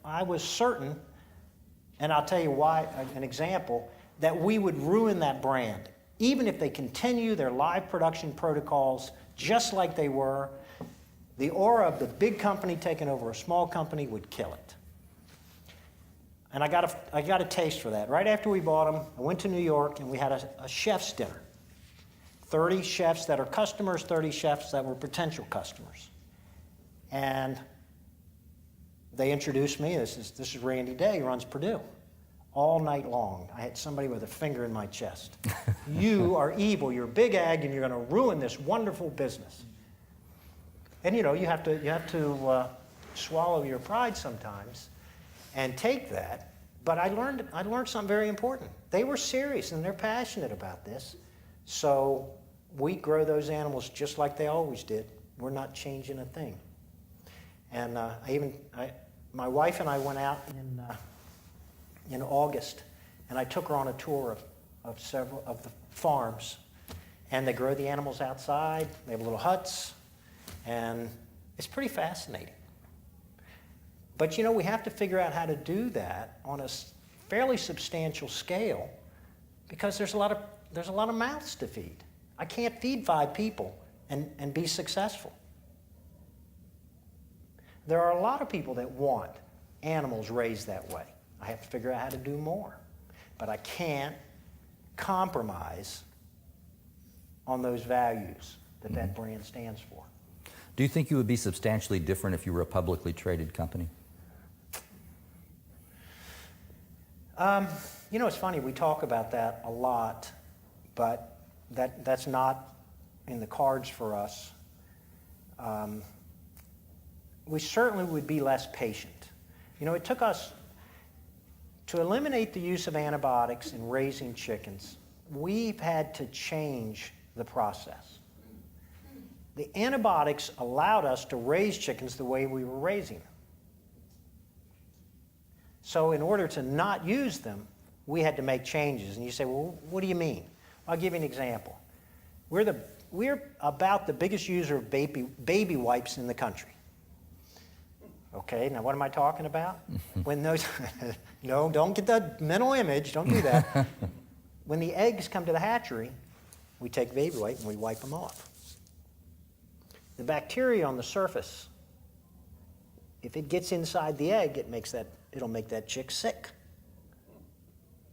I was certain, and I'll tell you why, an example, that we would ruin that brand. Even if they continue their live production protocols just like they were, the aura of the big company taking over a small company would kill it. And I got a taste for that. Right after we bought them, I went to New York and we had a chef's dinner. 30 chefs that are customers, 30 chefs that were potential customers. And they introduced me. This is Randy Day, he runs Purdue. All night long, I had somebody with a finger in my chest. You are evil, you're big ag, and you're going to ruin this wonderful business. And you know, you have to swallow your pride sometimes and take that. But I learned something very important. They were serious and they're passionate about this. So we grow those animals just like they always did. We're not changing a thing. And my wife and I went out in August, and I took her on a tour of several of the farms. And they grow the animals outside. They have little huts, and it's pretty fascinating. But you know, we have to figure out how to do that on a fairly substantial scale, because there's a lot of mouths to feed. I can't feed 5 people and be successful. There are a lot of people that want animals raised that way. I have to figure out how to do more. But I can't compromise on those values that brand stands for. Do you think you would be substantially different if you were a publicly traded company? You know, it's funny, we talk about that a lot, but that's not in the cards for us. We certainly would be less patient. You know, it took us to eliminate the use of antibiotics in raising chickens. We've had to change the process. The antibiotics allowed us to raise chickens the way we were raising them. So in order to not use them, we had to make changes. And you say, well, what do you mean? I'll give you an example. We're about the biggest user of baby wipes in the country. Okay, now what am I talking about? When those, no, don't get that mental image, don't do that. When the eggs come to the hatchery, we take baby wipe and we wipe them off. The bacteria on the surface, if it gets inside the egg, it'll make that chick sick.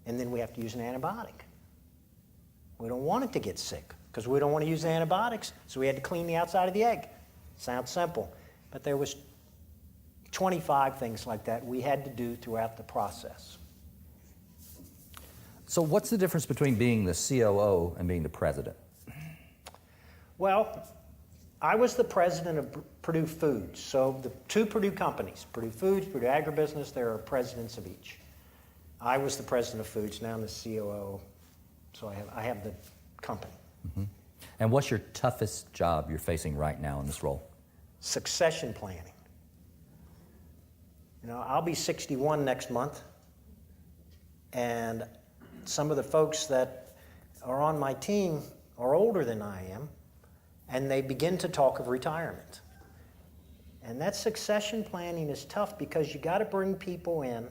And then we have to use an antibiotic. We don't want it to get sick because we don't want to use the antibiotics, so we had to clean the outside of the egg. Sounds simple, but there was 25 things like that we had to do throughout the process. So what's the difference between being the COO and being the president? Well, I was the president of Purdue Foods. So the 2 Purdue companies, Purdue Foods, Purdue Agribusiness, there are presidents of each. I was the president of Foods, now I'm the COO, so I have the company. Mm-hmm. And what's your toughest job you're facing right now in this role? Succession planning. You know, I'll be 61 next month, and some of the folks that are on my team are older than I am, and they begin to talk of retirement. And that succession planning is tough because you got to bring people in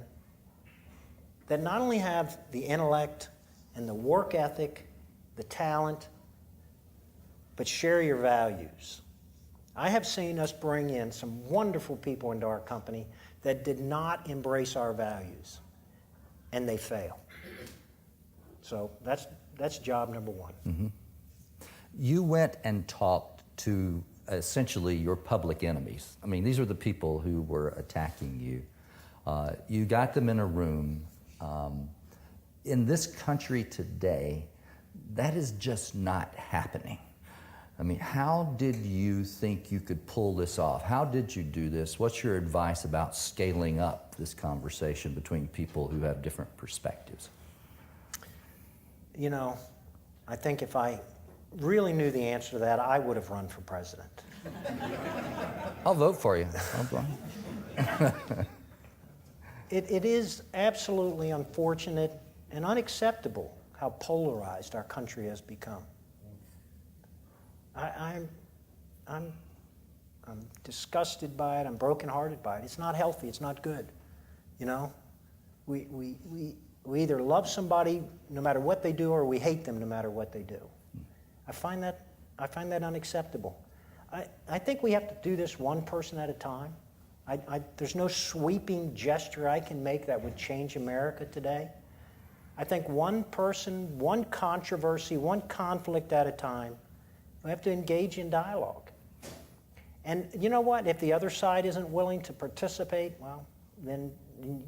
that not only have the intellect and the work ethic the talent, but share your values. I have seen us bring in some wonderful people into our company that did not embrace our values, and they fail. So that's job number one. Mm-hmm. You went and talked to essentially your public enemies. I mean, these are the people who were attacking you. You got them in a room. In this country today, that is just not happening. I mean, how did you think you could pull this off? How did you do this? What's your advice about scaling up this conversation between people who have different perspectives? You know, I think if I really knew the answer to that, I would have run for president. I'll vote for you. It is absolutely unfortunate and unacceptable how polarized our country has become. I'm disgusted by it. I'm brokenhearted by it. It's not healthy. It's not good. You know, we either love somebody no matter what they do, or we hate them no matter what they do. I find that unacceptable. I think we have to do this one person at a time. There's no sweeping gesture I can make that would change America today. I think one person, one controversy, one conflict at a time. We have to engage in dialogue. And you know what? If the other side isn't willing to participate, well, then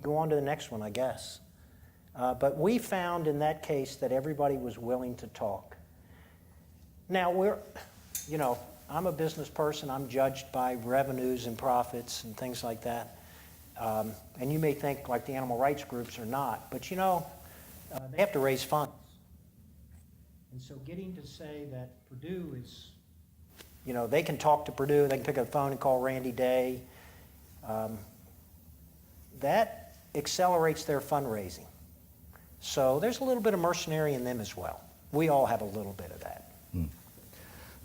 go on to the next one, I guess. But we found in that case that everybody was willing to talk. Now, I'm a business person. I'm judged by revenues and profits and things like that. And you may think like the animal rights groups are not, but they have to raise funds. And so getting to say that Purdue is, they can talk to Purdue, they can pick up the phone and call Randy Day, that accelerates their fundraising. So there's a little bit of mercenary in them as well. We all have a little bit of that.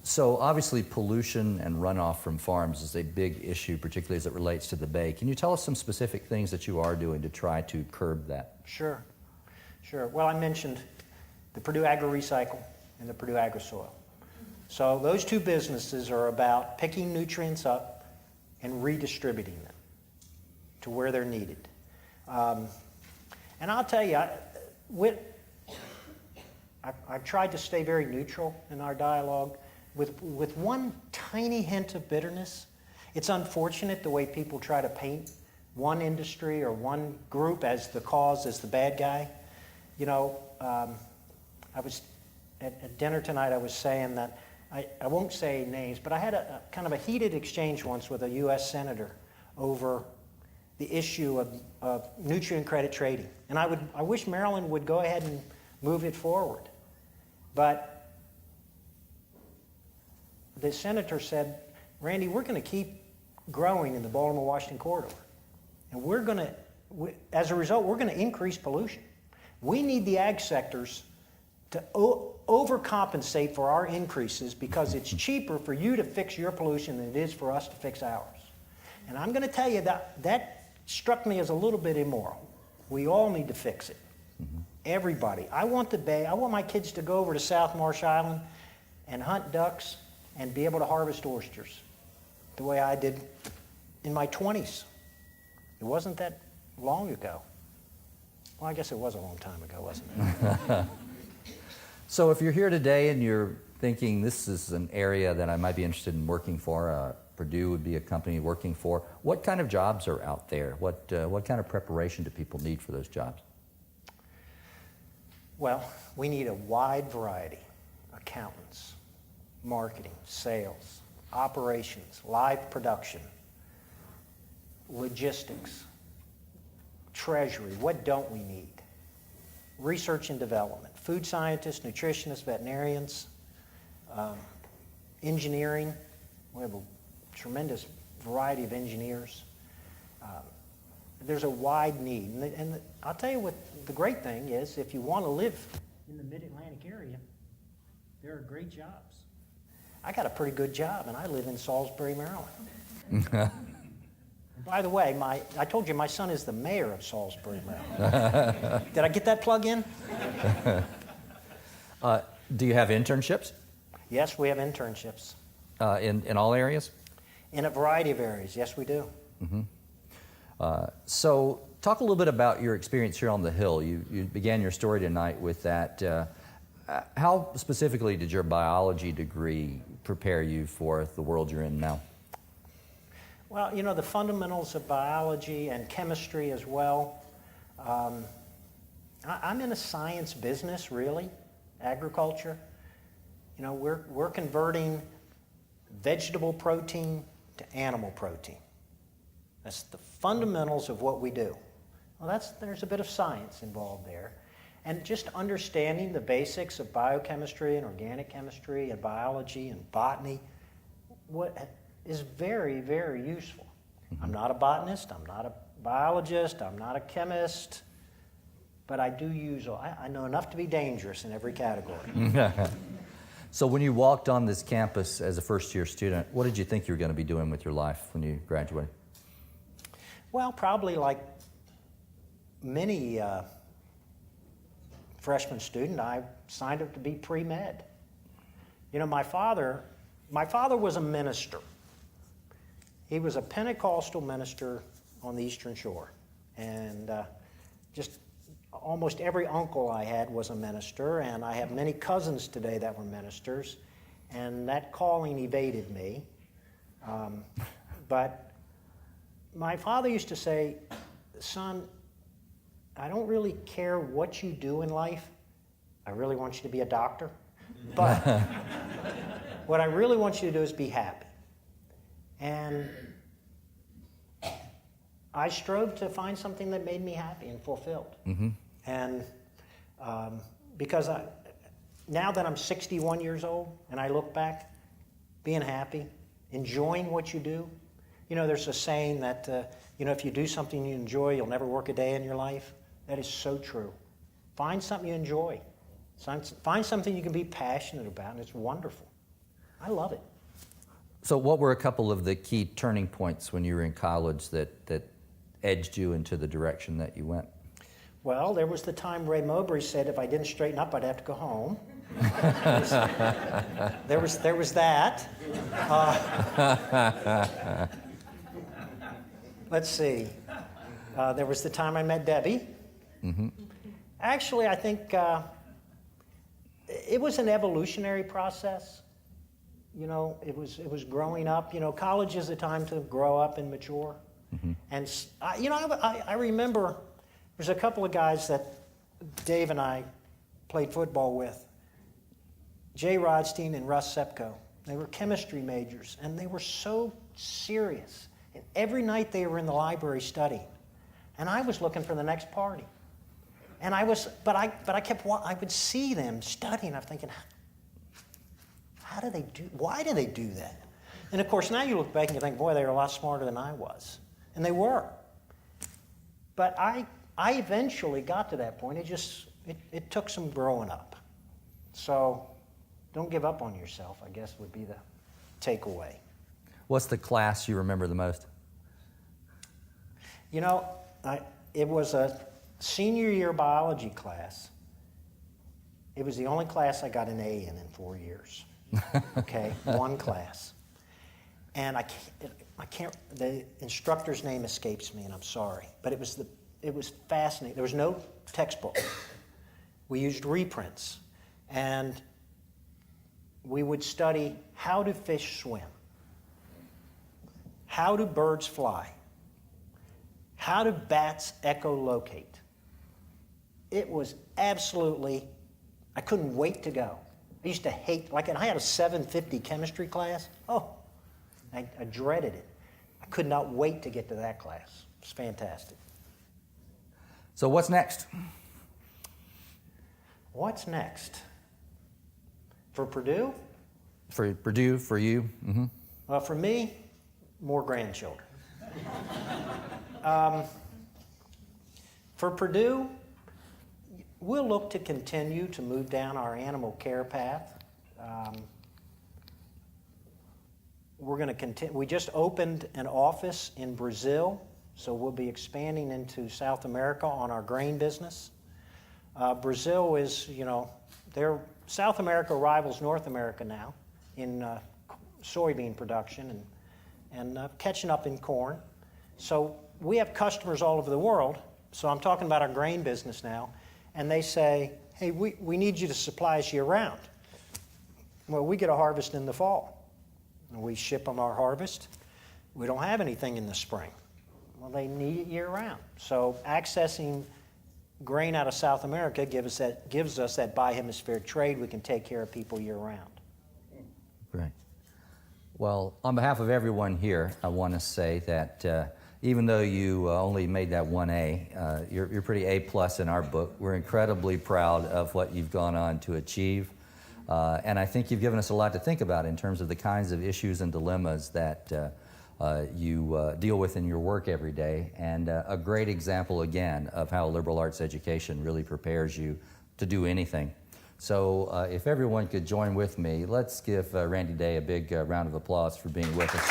So obviously pollution and runoff from farms is a big issue, particularly as it relates to the Bay. Can you tell us some specific things that you are doing to try to curb that? Sure. Well, I mentioned the Purdue Agri-Recycle and the Purdue Agri-Soil. So those two businesses are about picking nutrients up and redistributing them to where they're needed. And I'll tell you, I've tried to stay very neutral in our dialogue with one tiny hint of bitterness. It's unfortunate the way people try to paint one industry or one group as the cause, as the bad guy. I was at dinner tonight, I was saying that, I won't say names, but I had a kind of a heated exchange once with a U.S. senator over the issue of nutrient credit trading. And I wish Maryland would go ahead and move it forward. But the senator said, Randy, we're going to keep growing in the Baltimore-Washington corridor. And as a result, we're going to increase pollution. We need the ag sectors to overcompensate for our increases because it's cheaper for you to fix your pollution than it is for us to fix ours. And I'm going to tell you that struck me as a little bit immoral. We all need to fix it. Mm-hmm. Everybody. I want the Bay. I want my kids to go over to South Marsh Island and hunt ducks and be able to harvest oysters the way I did in my 20s. It wasn't that long ago. Well, I guess it was a long time ago, wasn't it? So if you're here today and you're thinking this is an area that I might be interested in working for, Purdue would be a company working for, what kind of jobs are out there? What kind of preparation do people need for those jobs? Well, we need a wide variety. Accountants, marketing, sales, operations, live production, logistics, treasury. What don't we need? Research and development, food scientists, nutritionists, veterinarians, engineering. We have a tremendous variety of engineers. There's a wide need. And I'll tell you what the great thing is, if you want to live in the Mid-Atlantic area, there are great jobs. I got a pretty good job, and I live in Salisbury, Maryland. By the way, I told you my son is the mayor of Salisbury, Maryland. Did I get that plug in? Do you have internships Yes, we have internships in all areas? in a variety of areas. Yes, we do. So talk a little bit about your experience here on the Hill. You began your story tonight with that. How specifically did your biology degree prepare you for the world you're in now? Well, you know, the fundamentals of biology and chemistry as well. I'm in a science business, really, agriculture. You know, we're converting vegetable protein to animal protein. That's the fundamentals of what we do. Well, there's a bit of science involved there. And just understanding the basics of biochemistry and organic chemistry and biology and botany is very, very useful. I'm not a botanist, I'm not a biologist, I'm not a chemist, but I know enough to be dangerous in every category. So when you walked on this campus as a first-year student, what did you think you were going to be doing with your life when you graduated? Well, probably like many freshman student, I signed up to be pre-med. You know, my father was a minister. He was a Pentecostal minister on the Eastern Shore. And just almost every uncle I had was a minister, and I have many cousins today that were ministers, and that calling evaded me. But my father used to say, son, I don't really care what you do in life. I really want you to be a doctor. But what I really want you to do is be happy. And I strove to find something that made me happy and fulfilled. Mm-hmm. And because now that I'm 61 years old and I look back, being happy, enjoying what you do. You know, there's a saying that, if you do something you enjoy, you'll never work a day in your life. That is so true. Find something you enjoy. Find something you can be passionate about, and it's wonderful. I love it. So what were a couple of the key turning points when you were in college that edged you into the direction that you went? Well, there was the time Ray Mowbray said if I didn't straighten up, I'd have to go home. There was that. Let's see. There was the time I met Debbie. Mm-hmm. Actually, I think it was an evolutionary process. You know, it was growing up. You know, college is a time to grow up and mature. Mm-hmm. And I remember there's a couple of guys that Dave and I played football with. Jay Rodstein and Russ Sepko. They were chemistry majors, and they were so serious. And every night they were in the library studying, and I was looking for the next party. And I would see them studying. I'm thinking, why do they do that? And of course, now you look back and you think, boy, they were a lot smarter than I was. And they were. But I eventually got to that point. It took some growing up. So don't give up on yourself, I guess, would be the takeaway. What's the class you remember the most? You know, it was a senior year biology class. It was the only class I got an A in 4 years. Okay, one class. And I can't, the instructor's name escapes me, and I'm sorry. But it was fascinating. There was no textbook. We used reprints. And we would study how do fish swim? How do birds fly? How do bats echolocate? It was absolutely, I couldn't wait to go. I used to hate, and I had a 750 chemistry class. Oh, I dreaded it. I could not wait to get to that class. It was fantastic. So what's next? What's next? For Purdue? For Purdue, for you? Mm-hmm. Well, for me, more grandchildren. For Purdue, we'll look to continue to move down our animal care path. We're going to continue. We just opened an office in Brazil, so we'll be expanding into South America on our grain business. Brazil is, South America rivals North America now in soybean production and catching up in corn. So we have customers all over the world. So I'm talking about our grain business now. And they say, hey, we need you to supply us year-round. Well, we get a harvest in the fall. And we ship them our harvest. We don't have anything in the spring. Well, they need it year-round. So accessing grain out of South America gives us that bi-hemispheric trade. We can take care of people year-round. Great. Well, on behalf of everyone here, I want to say that even though you only made that 1A, you're pretty A+ in our book. We're incredibly proud of what you've gone on to achieve. And I think you've given us a lot to think about in terms of the kinds of issues and dilemmas that you deal with in your work every day, and a great example, again, of how liberal arts education really prepares you to do anything. So if everyone could join with me, let's give Randy Day a big round of applause for being with us.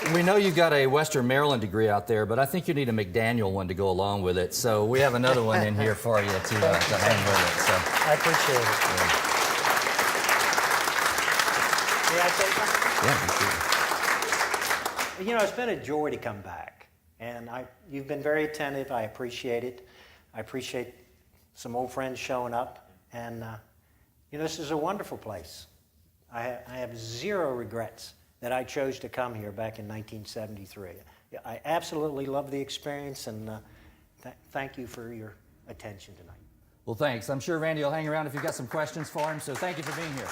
And we know you've got a Western Maryland degree out there, but I think you need a McDaniel one to go along with it. So we have another one in here for you to hang with it. So. I appreciate it. May I say something? Yeah. You know, it's been a joy to come back. And you've been very attentive. I appreciate it. I appreciate some old friends showing up. And, this is a wonderful place. I have zero regrets that I chose to come here back in 1973. I absolutely love the experience, and thank you for your attention tonight. Well, thanks. I'm sure Randy will hang around if you've got some questions for him, so thank you for being here.